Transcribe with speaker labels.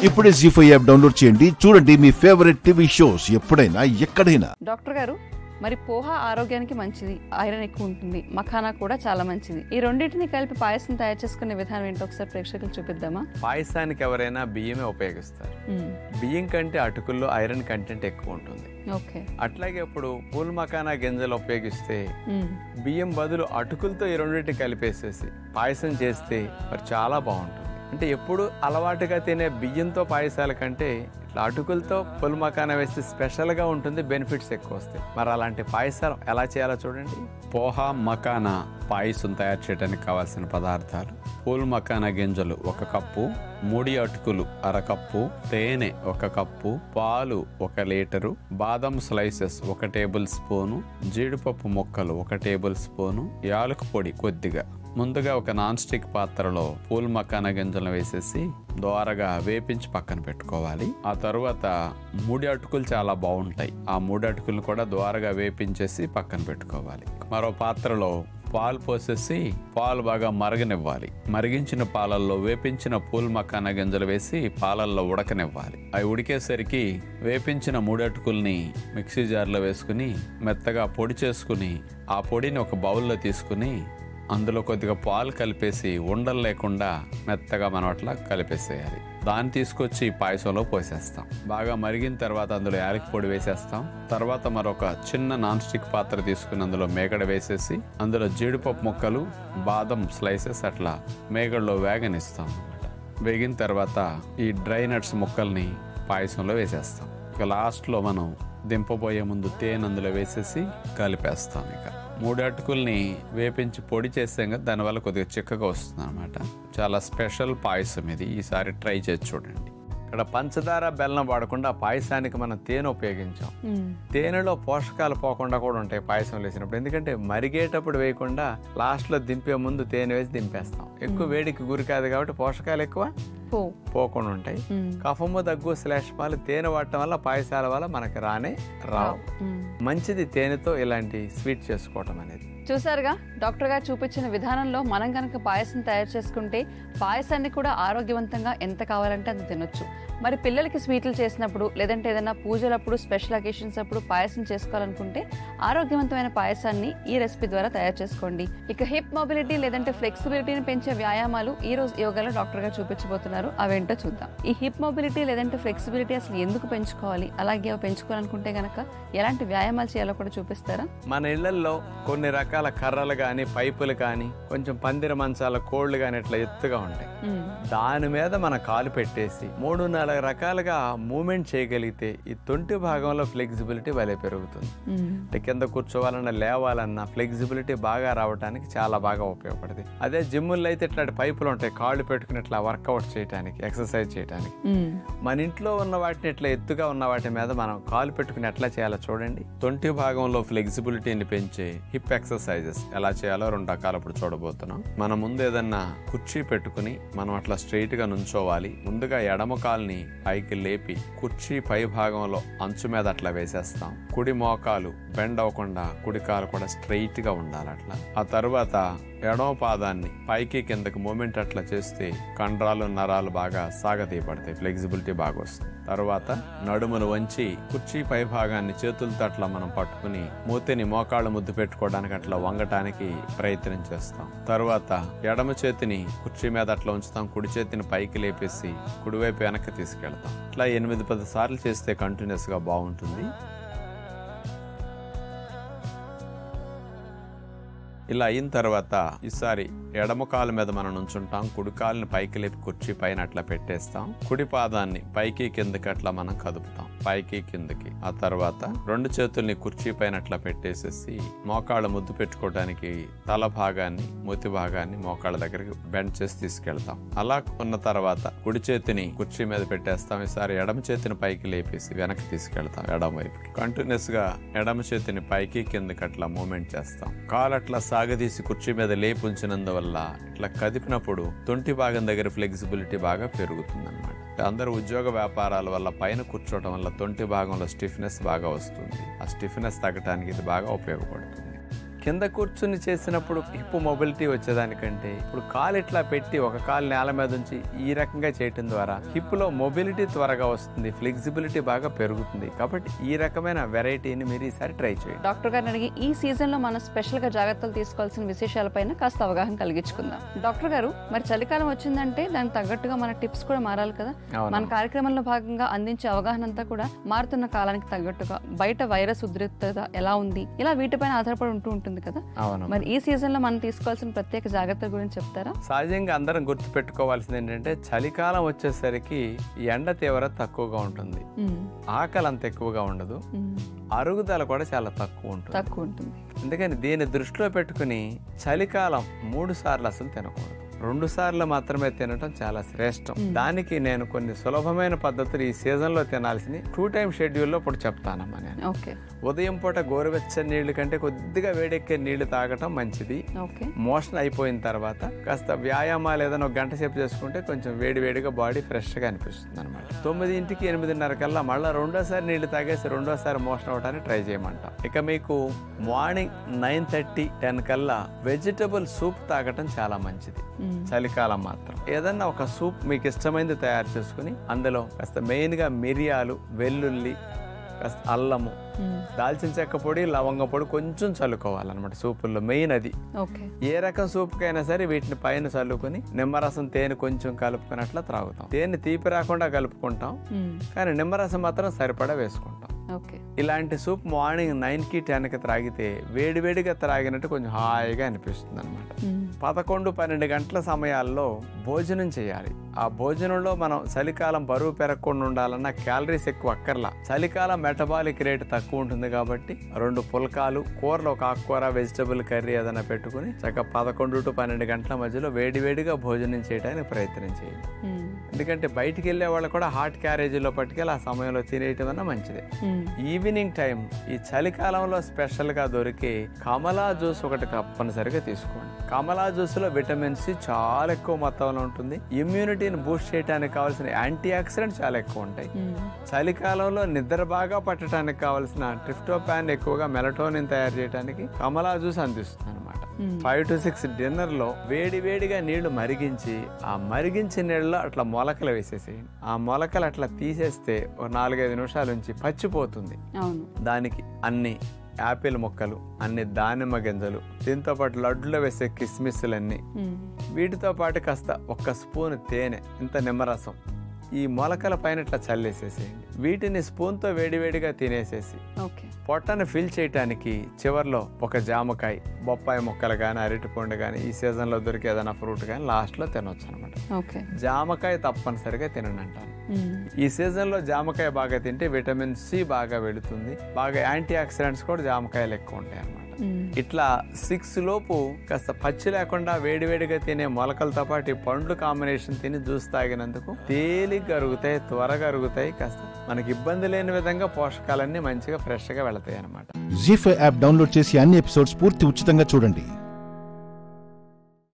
Speaker 1: ఇప్పుడే జీ5 app download చేయండి. చూడండి మీ ఫేవరెట్ టీవీ షోస్ ఎప్పుడైనా ఎక్కడైనా.
Speaker 2: డాక్టర్ గారు, మరి పోహా ఆరోగ్యానికి మంచిది, ఐరన్ ఎక్కువ ఉంటుంది, మఖానా కూడా చాలా మంచిది. ఈ రెండింటిని కలిపి పాయసం తయారు చేసుకునే విధానం ఏంటో ఒకసారి ప్రేక్షకులు చూపిద్దామా?
Speaker 3: పాయసానికి ఎవరైనా బియ్యమే ఉపయోగిస్తారు. బియ్యం కంటే అటుకుల్లో ఐరన్ కంటెంట్ ఎక్కువ ఉంటుంది. అట్లాగే ఇప్పుడు పూల్ మఖానా గింజలు ఉపయోగిస్తే బియ్యం బదులు అటుకులతో ఈ రెండింటిని కలిపేసేసి పాయసం చేస్తే మరి చాలా బాగుంటుంది. అంటే ఎప్పుడు అలవాటుగా తినే బియ్యంతో పాయసాల కంటే ఇట్లా అటుకులతో పుల్ మఖానా వేస్తే స్పెషల్గా ఉంటుంది, బెనిఫిట్స్ ఎక్కువ వస్తాయి. మరి అలాంటి పాయసాలు ఎలా చేయాలో చూడండి.
Speaker 4: పోహా మఖానా పాయసం తయారు చేయడానికి కావాల్సిన పదార్థాలు: పూల్ మఖానా గింజలు 1 కప్పు, ముడి అటుకులు 1/2 కప్పు, తేనె 1 కప్పు, పాలు 1 లీటరు, బాదం స్లైసెస్ 1 టేబుల్ స్పూను, జీడిపప్పు ముక్కలు 1 టేబుల్ స్పూను, యాలక పొడి కొద్దిగా. ముందుగా ఒక నాన్ స్టిక్ పాత్రలో పూల్ మఖానా గింజలను వేసేసి దోరగా వేపించి పక్కన పెట్టుకోవాలి. ఆ తరువాత ముడి అటుకులు చాలా బాగుంటాయి. ఆ ముడి అటుకులు కూడా దోరగా వేపించేసి పక్కన పెట్టుకోవాలి. మరో పాత్రలో పాలు పోసేసి పాలు బాగా మరగనివ్వాలి. మరిగించిన పాలల్లో వేపించిన పూల్ మఖానా గింజలు వేసి పాలల్లో ఉడకనివ్వాలి. అవి ఉడికేసరికి వేపించిన ముడి అటుకుల్ని మిక్సీ జార్లో వేసుకుని మెత్తగా పొడి చేసుకుని ఆ పొడిని ఒక బౌల్లో తీసుకుని అందులో కొద్దిగా పాలు కలిపేసి ఉండలు లేకుండా మెత్తగా మనం అట్లా కలిపేసేయాలి. దాన్ని తీసుకొచ్చి పాయసంలో పోసేస్తాం. బాగా మరిగిన తర్వాత అందులో యాలక పొడి వేసేస్తాం. తర్వాత మరొక చిన్న నాన్ స్టిక్ పాత్ర తీసుకుని అందులో మేగడ వేసేసి అందులో జీడిపప్పు ముక్కలు, బాదం స్లైసెస్ అట్లా మేగడలో వేగనిస్తాం అన్నమాట. వేగిన తర్వాత ఈ డ్రై నట్స్ ముక్కల్ని పాయసంలో వేసేస్తాం. ఇక లాస్ట్లో మనం దింపబోయే ముందు తేనె అందులో వేసేసి కలిపేస్తాం. ఇక 3 అటుకుల్ని వేపించి పొడి చేసాం కదా, దానివల్ల కొద్దిగా చిక్కగా వస్తుంది అనమాట. చాలా స్పెషల్ పాయసం ఇది. ఈసారి ట్రై చేసి చూడండి.
Speaker 3: ఇక్కడ పంచదార బెల్లం వాడకుండా పాయసానికి మనం తేనె ఉపయోగించాం. తేనెలో పోషకాలు పోకుండా కూడా ఉంటాయి పాయసం వేసినప్పుడు. ఎందుకంటే మరిగేటప్పుడు వేయకుండా లాస్ట్లో దింపే ముందు తేనె వేసి దింపేస్తాం. ఎక్కువ వేడికి గురి కాదు కాబట్టి పోషకాలు ఎక్కువ పోకుండా ఉంటాయి. కఫము, దగ్గు, శ్లేష్మాలు తేనె వాడటం వల్ల పాయసాల వల్ల మనకి రావు. మంచిది తేనెతో ఇలాంటి స్వీట్ చేసుకోవటం అనేది.
Speaker 2: చూసారుగా, డాక్టర్ గారు చూపించిన విధానంలో మనం కనుక పాయసం తయారు చేసుకుంటే పాయసాన్ని కూడా ఆరోగ్యవంతంగా ఎంత కావాలంటే అంత తినొచ్చు. మరి పిల్లలకి స్వీట్లు చేసినప్పుడు లేదంటే ఏదైనా పూజలప్పుడు, స్పెషల్ అకేషన్స్ అప్పుడు పాయసం చేసుకోవాలనుకుంటే ఆరోగ్యవంతమైన పాయసాన్ని ఈ రెసిపీ ద్వారా తయారు చేసుకోండి. ఇక హిప్ మొబిలిటీ లేదంటే ఫ్లెక్సిబిలిటీని పెంచే వ్యాయామాలు ఈ రోజు యోగాలో డాక్టర్ గారు చూపించబోతున్నారు. అవేంటో చూద్దాం. ఈ హిప్ మొబిలిటీ లేదంటే ఫ్లెక్సిబిలిటీ అసలు ఎందుకు పెంచుకోవాలి, అలాగే పెంచుకోవాలనుకుంటే గనక ఎలాంటి వ్యాయామాలు చేయాలో కూడా చూపిస్తారా?
Speaker 3: మన ఇళ్లలో కొన్ని రకాల కర్రలు కానీ, పైపులు కానీ, కొంచెం పందిర మంచాల కోళ్లు కానీ ఇట్లా ఎత్తుగా ఉంటాయి. దాని మీద మన కాలు పెట్టేసి 3-4 రకాలుగా మూమెంట్ చేయగలిగితే ఈ తొంటి భాగంలో ఫ్లెక్సిబిలిటీ భలే పెరుగుతుంది. కింద కూర్చోవాలన్నా, లేవాలన్నా ఫ్లెక్సిబిలిటీ బాగా రావడానికి చాలా బాగా ఉపయోగపడుతుంది. అదే జిమ్ముల్లో అయితే ఇట్లాంటి పైపులు ఉంటాయి, కాళ్ళు పెట్టుకుని ఇట్లా వర్కౌట్ చేయడానికి, ఎక్సర్సైజ్ చేయడానికి. మన ఇంట్లో ఉన్న వాటిని ఇట్లా ఎత్తుగా ఉన్న వాటి మీద మనం కాలు పెట్టుకుని ఎట్లా చేయాలో చూడండి. తొంటి భాగంలో ఫ్లెక్సిబిలిటీని పెంచే హిప్ ఎక్సర్సైజెస్ ఎలా చేయాలో 2 రకాలు ఇప్పుడు చూడబోతున్నాం. మన ముందు ఏదన్నా కుర్చీ పెట్టుకుని మనం అట్లా స్ట్రైట్ గా నుంచోవాలి. ముందుగా ఎడమ కాల్ని పైకి లేపి కుర్చీ పై భాగంలో అంచు మీద అట్లా వేసేస్తాం. కుడి మోకాలు బెండ్ అవ్వకుండా కుడి కాలు కూడా స్ట్రైట్ గా ఉండాలి అట్లా. ఆ తర్వాత ఎడమ పాదాన్ని పైకి కిందకి మూమెంట్ అట్లా చేస్తే కండరాలు, నరాలు బాగా సాగతీయబడతాయి, ఫ్లెక్సిబిలిటీ బాగా వస్తుంది. తర్వాత నడుమును వంచి కుర్చీ పై భాగాన్ని చేతులతో అట్లా మనం పట్టుకుని మూతిని మోకాళ్ళు ముద్దు పెట్టుకోవడానికి అట్లా వంగటానికి ప్రయత్నం చేస్తాం. తర్వాత ఎడమ చేతిని కుర్చీ మీద అట్లా ఉంచుతాం, కుడి చేతిని పైకి లేపేసి కుడివైపు వెనక్కి తీసుకెళ్తాం. ఇట్లా 8-10 సార్లు చేస్తే కంటిన్యూస్ గా బాగుంటుంది. ఇలా అయిన తర్వాత ఈసారి ఎడమ కాలు మీద మనం నుంచుంటాం, కుడి కాలుని పైకి లేపి కుర్చీ పైన అట్లా పెట్టేస్తాం. కుడి పాదాన్ని పైకి కిందకి అట్లా మనం కదుపుతాం, పైకి కిందకి. ఆ తర్వాత 2 చేతుల్ని కుర్చీ పైన అట్లా పెట్టేసేసి మోకాళ్ళ ముద్దు పెట్టుకోవడానికి తల భాగాన్ని, మూతి భాగాన్ని మోకాళ్ళ దగ్గరికి బెండ్ చేసి తీసుకెళ్తాం. అలా ఉన్న తర్వాత కుడి చేతిని కుర్చీ మీద పెట్టేస్తాం. ఈసారి ఎడమ చేతిని పైకి లేపేసి వెనక్కి తీసుకెళ్తాం ఎడమ వైపుకి. కంటిన్యూస్ గా ఎడమ చేతిని పైకి కిందకి అట్లా మూమెంట్ చేస్తాం. కాలు అట్లా సాగదీసి కుర్చీ మీద లేపి ఉంచినందువల్ల ఇట్లా కదిపినప్పుడు తొంటి భాగం దగ్గర ఫ్లెక్సిబిలిటీ బాగా పెరుగుతుంది అన్నమాట. అందరూ ఉద్యోగ వ్యాపారాల వల్ల పైన కూర్చోవడం వల్ల తొంటి భాగంలో స్టిఫ్నెస్ బాగా వస్తుంది. ఆ స్టిఫ్నెస్ తగ్గడానికి ఇది బాగా ఉపయోగపడుతుంది. కింద కూర్చుని చేసినప్పుడు హిప్ మొబిలిటీ వచ్చేదానికంటే ఇప్పుడు కాలు ఇట్లా పెట్టి ఒక కాలు నేల మీద ఉంచి ఈ రకంగా చేయటం ద్వారా హిప్ లో మొబిలిటీ త్వరగా వస్తుంది, ఫ్లెక్సిబిలిటీ బాగా పెరుగుతుంది. కాబట్టి ఈ రకమైన వెరైటీని మీరు ఈసారి ట్రై చేయండి.
Speaker 2: డాక్టర్ గారిని అడిగి ఈ సీజన్ లో మనం స్పెషల్ గా జాగ్రత్తలు తీసుకోవాల్సిన విశేషాలపైన కాస్త అవగాహన కలిగించుకుందాం. డాక్టర్ గారు, మరి చలికాలం వచ్చిందంటే దానికి తగ్గట్టుగా మన టిప్స్ కూడా మారాలి కదా. మన కార్యక్రమంలో భాగంగా అందించే అవగాహన అంతా కూడా మారుతున్న కాలానికి తగ్గట్టుగా బయట వైరస్ ఉద్రిక్తత ఎలా ఉంది, ఇలా వీటిపైన ఆధారపడి ఉంటుంది కదా. మరి ఈ సీజన్ లో మనం తీసుకోవాల్సిన ప్రత్యేక జాగ్రత్తల గురించి చెప్తారా?
Speaker 3: సహజంగా అందరం గుర్తు పెట్టుకోవాల్సింది ఏంటంటే చలికాలం వచ్చేసరికి ఎండ తీవ్రత తక్కువగా ఉంటుంది, ఆకలి అంత ఎక్కువగా ఉండదు, అరుగుదల కూడా చాలా తక్కువ ఉంటుంది. అందుకని దీన్ని దృష్టిలో పెట్టుకుని చలికాలం 3 సార్లు అసలు తినకూడదు, 2 సార్లు మాత్రమే తినటం చాలా శ్రేష్టం. దానికి నేను కొన్ని సులభమైన పద్ధతులు ఈ సీజన్ లో తినాల్సిన 2 టైమ్ షెడ్యూల్ లో ఇప్పుడు చెప్తానమ్మా. నేను ఉదయం పూట గోరువెచ్చని నీళ్లు కంటే కొద్దిగా వేడెక్కే నీళ్లు తాగటం మంచిది. మోషన్ అయిపోయిన తర్వాత కాస్త వ్యాయామాలు ఏదైనా 1 గంట సేపు చేసుకుంటే కొంచెం వేడివేడిగా బాడీ ఫ్రెష్ గా అనిపిస్తుంది అనమాట. 9ంటికి 8:30 కల్లా మళ్ళీ 2వ నీళ్లు తాగేసి 2వ మోషన్ అవడానికి ట్రై చేయమంటాం. ఇక మీకు మార్నింగ్ 9:30, 10 కల్లా వెజిటబుల్ సూప్ తాగటం చాలా మంచిది చలికాలం మాత్రం. ఏదన్నా ఒక సూప్ మీకు ఇష్టమైనది తయారు చేసుకుని అందులో కాస్త మెయిన్ గా మిరియాలు, వెల్లుల్లి, కాస్త అల్లము, దాల్చిన చెక్క పొడి, లవంగ పొడి కొంచెం చల్లుకోవాలన్నమాట సూపుల్లో. మెయిన్ అది. ఏ రకం సూపుకైనా సరే వీటిని పైన చల్లుకుని నిమ్మరసం, తేనె కొంచెం కలుపుకుని అట్లా త్రాగుతాం. తేనె తీపి రాకుండా కలుపుకుంటాం, కానీ నిమ్మరసం మాత్రం సరిపడా వేసుకుంటాం. ఇలాంటి సూప్ మార్నింగ్ 9కి 10కి త్రాగితే వేడివేడిగా త్రాగినట్టు కొంచెం హాయిగా అనిపిస్తుంది అనమాట. 11, 12 గంటల సమయాల్లో భోజనం చేయాలి. ఆ భోజనంలో మనం చలికాలం బరువు పెరగకుండా ఉండాలన్నా క్యాలరీస్ ఎక్కువ అక్కర్లా. చలికాలం మెటబాలిక్ రేట్ తక్కువ ఉంటుంది కాబట్టి 2 పుల్కాలు, కూరలో ఒక ఆకుకూర, వెజిటబుల్ కర్రీ ఏదైనా పెట్టుకుని చక్కగా 11 to 12 గంటల మధ్యలో వేడివేడిగా భోజనం చేయడానికి ప్రయత్నం చేయండి. ఎందుకంటే బయటికి వెళ్ళే వాళ్ళు కూడా హాట్ క్యారేజీలో పట్టుకెళ్ళి ఆ సమయంలో తినేయటం అన్న మంచిదే. ఈవినింగ్ టైం ఈ చలికాలంలో స్పెషల్ గా దొరికే కమలా జ్యూస్ ఒకటి తప్పనిసరిగా తీసుకోండి. కమలా జ్యూస్ లో విటమిన్ సి చాలా ఎక్కువ మొత్తంలో ఉంటుంది. ఇమ్యూనిటీని బూస్ట్ చేయడానికి కావాల్సిన యాంటీ ఆక్సిడెంట్ చాలా ఎక్కువ ఉంటాయి. చలికాలంలో నిద్ర బాగా పట్టడానికి కావాల్సిన ట్రిప్టోపాన్, ఎక్కువగా మెలటోనిన్ తయారు చేయడానికి కమలా జ్యూస్ అందిస్తుంది అనమాట. 5 to 6 డిన్నర్ లో వేడివేడిగా నీళ్లు మరిగించి ఆ మరిగించిన నీళ్ళలో అట్లా మొలకలు వేసేసేయండి. ఆ మొలకలు అట్లా తీసేస్తే ఒక 4-5 నిమిషాల నుంచి పచ్చిపోతుంది. దానికి అన్ని యాపిల్ ముక్కలు, అన్ని దానిమ్మ గింజలు, దీంతో పాటు లడ్డులో వేసే కిస్మిస్లన్నీ, వీటితో పాటు కాస్త 1 స్పూన్ తేనె, ఇంత నిమ్మరసం ఈ మొలకల పైన ఇట్లా చల్లేసేసేయండి. వీటిని స్పూన్తో వేడివేడిగా తినేసేసి పొట్టను ఫిల్ చేయటానికి చివర్లో ఒక జామకాయ, బొప్పాయి ముక్కలు కానీ, అరటిపండు కానీ, ఈ సీజన్లో దొరికే ఏదైనా ఫ్రూట్ కానీ లాస్ట్లో తినొచ్చు అనమాట. జామకాయ తప్పనిసరిగా తినండి అంటాను. ఈ సీజన్లో జామకాయ బాగా తింటే విటమిన్ సి బాగా వెళుతుంది, బాగా యాంటీ ఆక్సిడెంట్స్ కూడా జామకాయలు ఎక్కువ ఉంటాయి అన్నమాట. ఇట్లా 6 లోపు కాస్త పచ్చి లేకుండా వేడివేడిగా తినే మొలకలతో పాటు పండ్లు కాంబినేషన్ తిని జ్యూస్ తాగినందుకు తేలిగ్గా అరుగుతాయి, త్వరగా అరుగుతాయి. కాస్త మనకి ఇబ్బంది లేని విధంగా పోషకాలన్నీ మంచిగా ఫ్రెష్ గా వెళతాయి అన్నమాట.
Speaker 1: జీ5 యాప్ డౌన్లోడ్ చేసి అన్ని ఎపిసోడ్స్ పూర్తి ఉచితంగా చూడండి.